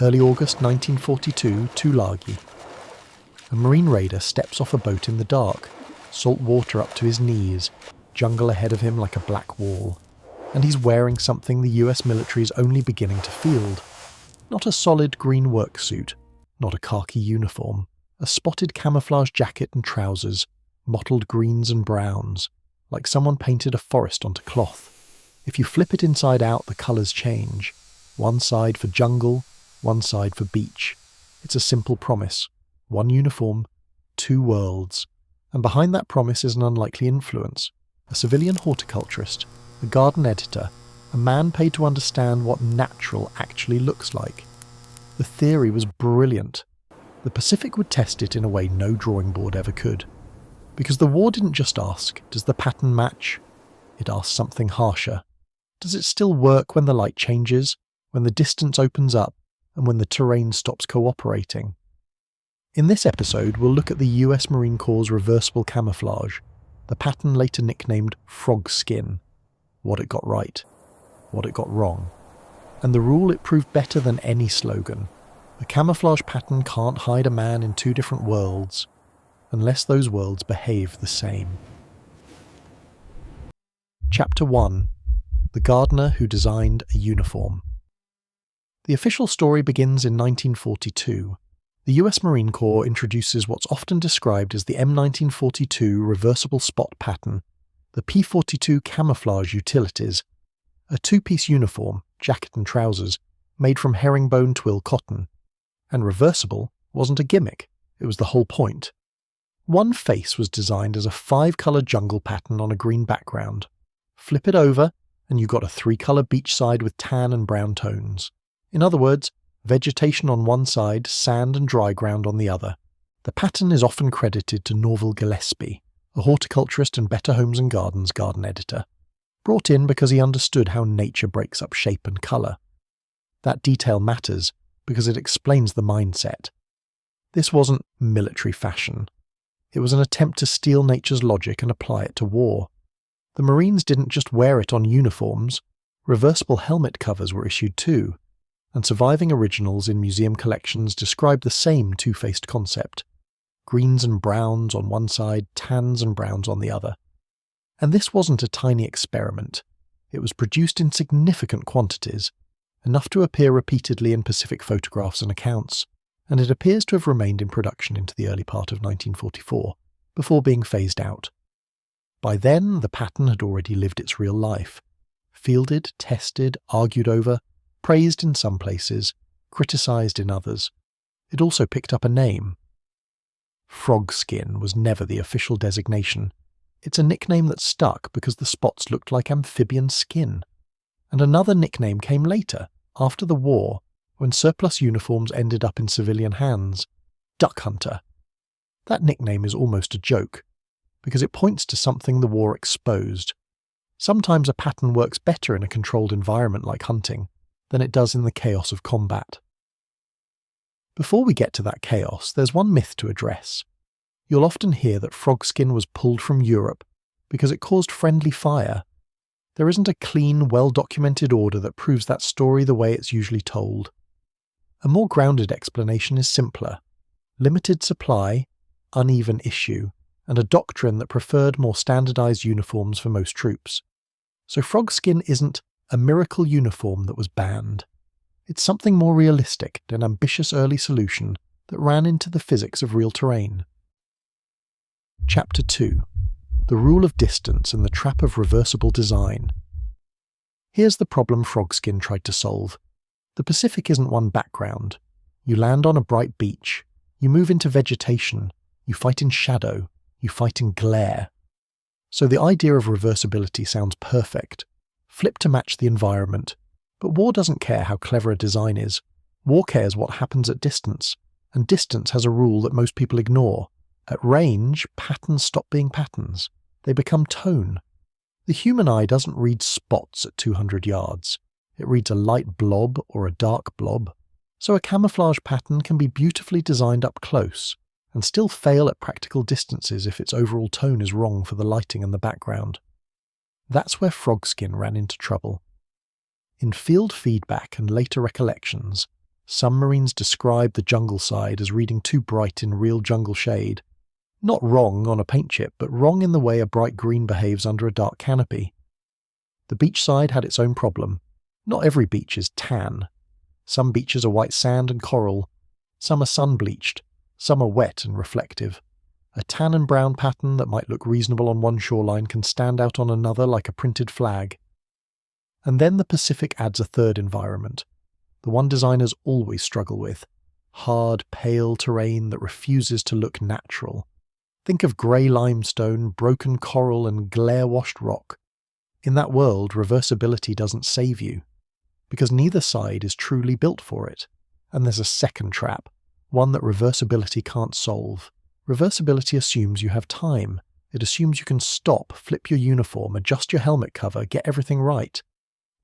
early August 1942, Tulagi. A Marine raider steps off a boat in the dark, salt water up to his knees, jungle ahead of him like a black wall. And he's wearing something the US military is only beginning to field. Not a solid green work suit, not a khaki uniform, a spotted camouflage jacket and trousers, mottled greens and browns, like someone painted a forest onto cloth. If you flip it inside out, the colours change. One side for jungle, one side for beach. It's a simple promise. One uniform, two worlds. And behind that promise is an unlikely influence. A civilian horticulturist, a garden editor, a man paid to understand what natural actually looks like. The theory was brilliant. The Pacific would test it in a way no drawing board ever could. Because the war didn't just ask, does the pattern match? It asked something harsher. Does it still work when the light changes, when the distance opens up, and when the terrain stops cooperating? In this episode, we'll look at the US Marine Corps' reversible camouflage, the pattern later nicknamed Frogskin, what it got right, what it got wrong, and the rule it proved better than any slogan. The camouflage pattern can't hide a man in two different worlds, unless those worlds behave the same. Chapter 1. The Gardener Who Designed a Uniform. The official story begins in 1942. The US Marine Corps introduces what's often described as the M1942 reversible spot pattern, the P42 camouflage utilities, a two-piece uniform, jacket and trousers, made from herringbone twill cotton. And reversible wasn't a gimmick, it was the whole point. One face was designed as a 5-colour jungle pattern on a green background. Flip it over, and you got a 3-colour beach side with tan and brown tones. In other words, vegetation on one side, sand and dry ground on the other. The pattern is often credited to Norval Gillespie, a horticulturist and Better Homes and Gardens garden editor, brought in because he understood how nature breaks up shape and colour. That detail matters because it explains the mindset. This wasn't military fashion. It was an attempt to steal nature's logic and apply it to war. The Marines didn't just wear it on uniforms, reversible helmet covers were issued too, and surviving originals in museum collections describe the same two-faced concept. Greens and browns on one side, tans and browns on the other. And this wasn't a tiny experiment. It was produced in significant quantities, enough to appear repeatedly in Pacific photographs and accounts, and it appears to have remained in production into the early part of 1944, before being phased out. By then, the pattern had already lived its real life. Fielded, tested, argued over, praised in some places, criticised in others. It also picked up a name. Frogskin was never the official designation. It's a nickname that stuck because the spots looked like amphibian skin. And another nickname came later, after the war, when surplus uniforms ended up in civilian hands. Duck Hunter. That nickname is almost a joke, because it points to something the war exposed. Sometimes a pattern works better in a controlled environment like hunting than it does in the chaos of combat. Before we get to that chaos, there's one myth to address. You'll often hear that Frogskin was pulled from Europe because it caused friendly fire. There isn't a clean, well-documented order that proves that story the way it's usually told. A more grounded explanation is simpler. Limited supply, uneven issue, and a doctrine that preferred more standardized uniforms for most troops. So Frogskin isn't a miracle uniform that was banned. It's something more realistic, an ambitious early solution that ran into the physics of real terrain. Chapter 2. The Rule of Distance and the Trap of Reversible Design. Here's the problem Frogskin tried to solve. The Pacific isn't one background. You land on a bright beach. You move into vegetation. You fight in shadow. You fight in glare. So the idea of reversibility sounds perfect. Flip to match the environment. But war doesn't care how clever a design is. War cares what happens at distance. And distance has a rule that most people ignore. At range, patterns stop being patterns. They become tone. The human eye doesn't read spots at 200 yards. It reads a light blob or a dark blob. So a camouflage pattern can be beautifully designed up close and still fail at practical distances if its overall tone is wrong for the lighting and the background. That's where Frogskin ran into trouble. In field feedback and later recollections, Some Marines describe the jungle side as reading too bright in real jungle shade. Not wrong on a paint chip, but wrong in the way a bright green behaves under a dark canopy. The beach side had its own problem. Not every beach is tan. Some beaches are white sand and coral. Some are sun-bleached. Some are wet and reflective. A tan and brown pattern that might look reasonable on one shoreline can stand out on another like a printed flag. And then the Pacific adds a third environment, the one designers always struggle with: hard, pale terrain that refuses to look natural. Think of grey limestone, broken coral and glare-washed rock. In that world, reversibility doesn't save you, because neither side is truly built for it. And there's a second trap, one that reversibility can't solve. Reversibility assumes you have time. It assumes you can stop, flip your uniform, adjust your helmet cover, get everything right.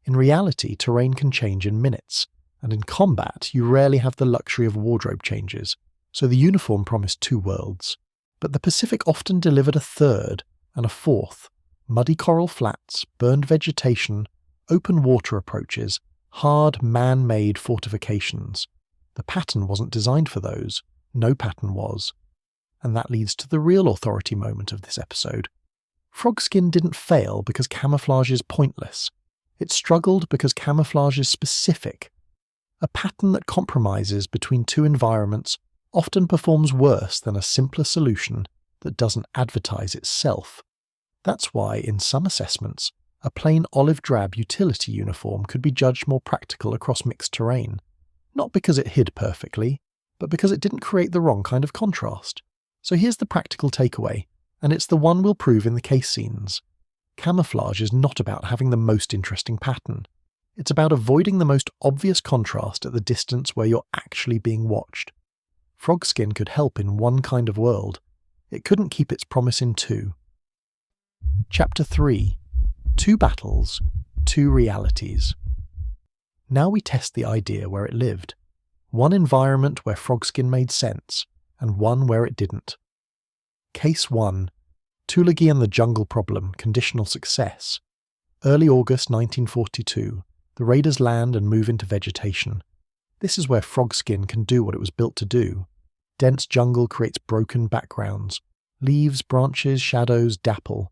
In reality, terrain can change in minutes, and in combat you rarely have the luxury of wardrobe changes, so the uniform promised two worlds. But the Pacific often delivered a third and a fourth: muddy coral flats, burned vegetation, open water approaches, hard man-made fortifications. The pattern wasn't designed for those. No pattern was. And that leads to the real authority moment of this episode. Frogskin didn't fail because camouflage is pointless. It struggled because camouflage is specific. A pattern that compromises between two environments often performs worse than a simpler solution that doesn't advertise itself. That's why, in some assessments, a plain olive drab utility uniform could be judged more practical across mixed terrain. Not because it hid perfectly, but because it didn't create the wrong kind of contrast. So here's the practical takeaway, and it's the one we'll prove in the case scenes. Camouflage is not about having the most interesting pattern. It's about avoiding the most obvious contrast at the distance where you're actually being watched. Frogskin could help in one kind of world. It couldn't keep its promise in two. Chapter 3. 2 battles, 2 realities. Now we test the idea where it lived. One environment where Frogskin made sense, and one where it didn't. Case 1. Tulagi and the Jungle Problem, conditional success. Early August 1942. The raiders land and move into vegetation. This is where Frogskin can do what it was built to do. Dense jungle creates broken backgrounds. Leaves, branches, shadows dapple.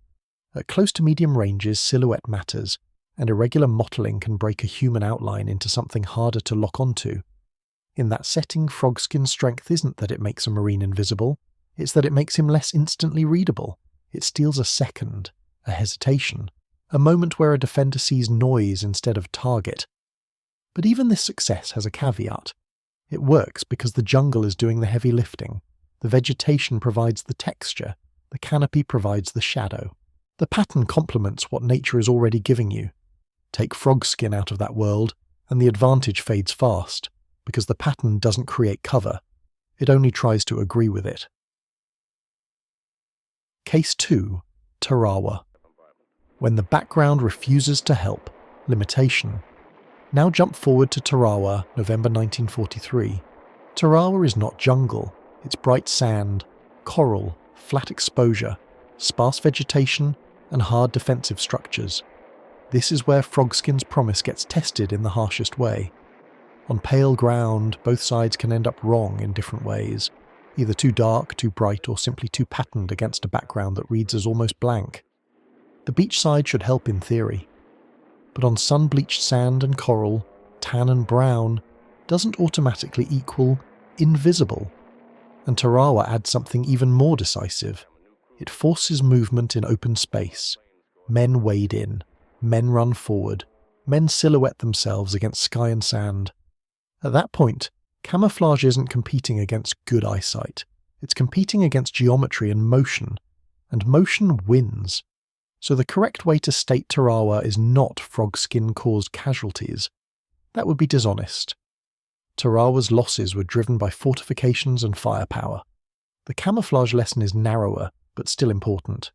At close to medium ranges, silhouette matters, and irregular mottling can break a human outline into something harder to lock onto. In that setting, Frogskin's strength isn't that it makes a Marine invisible, it's that it makes him less instantly readable. It steals a second, a hesitation, a moment where a defender sees noise instead of target. But even this success has a caveat. It works because the jungle is doing the heavy lifting. The vegetation provides the texture, the canopy provides the shadow. The pattern complements what nature is already giving you. Take Frogskin out of that world, and the advantage fades fast, because the pattern doesn't create cover. It only tries to agree with it. Case 2. Tarawa. When the background refuses to help. Limitation. Now jump forward to Tarawa, November 1943. Tarawa is not jungle. It's bright sand, coral, flat exposure, sparse vegetation, and hard defensive structures. This is where Frogskin's promise gets tested in the harshest way. On pale ground, both sides can end up wrong in different ways, either too dark, too bright, or simply too patterned against a background that reads as almost blank. The beach side should help in theory, but on sun-bleached sand and coral, tan and brown, doesn't automatically equal invisible. And Tarawa adds something even more decisive. It forces movement in open space. Men wade in, men run forward, men silhouette themselves against sky and sand. At that point, camouflage isn't competing against good eyesight. It's competing against geometry and motion motion wins. So the correct way to state Tarawa is not Frogskin-caused casualties. That would be dishonest. Tarawa's losses were driven by fortifications and firepower. The camouflage lesson is narrower, but still important.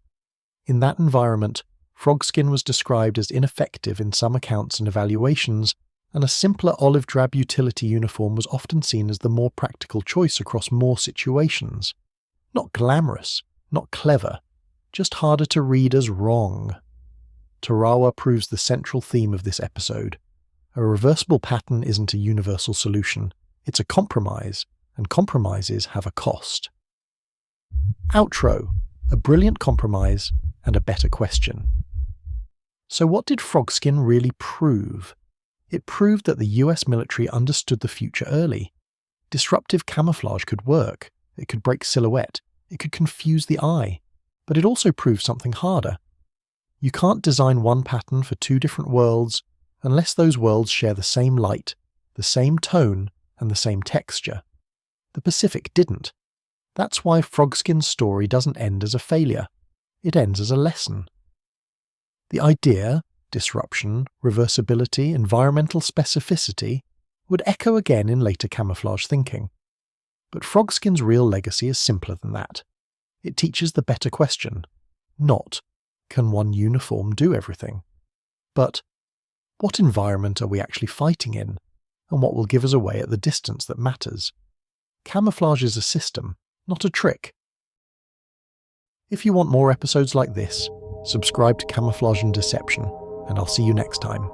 In that environment, Frogskin was described as ineffective in some accounts and evaluations, and a simpler olive drab utility uniform was often seen as the more practical choice across more situations. Not glamorous, not clever, just harder to read as wrong. Tarawa proves the central theme of this episode. A reversible pattern isn't a universal solution. It's a compromise, and compromises have a cost. Outro, a brilliant compromise and a better question. So what did Frogskin really prove? It proved that the US military understood the future early. Disruptive camouflage could work, it could break silhouette, it could confuse the eye, but it also proved something harder. You can't design one pattern for two different worlds unless those worlds share the same light, the same tone, and the same texture. The Pacific didn't. That's why Frogskin's story doesn't end as a failure. It ends as a lesson. The idea, disruption, reversibility, environmental specificity would echo again in later camouflage thinking. But Frogskin's real legacy is simpler than that. It teaches the better question, not, can one uniform do everything? But, what environment are we actually fighting in, and what will give us away at the distance that matters? Camouflage is a system, not a trick. If you want more episodes like this, subscribe to Camouflage and Deception, and I'll see you next time.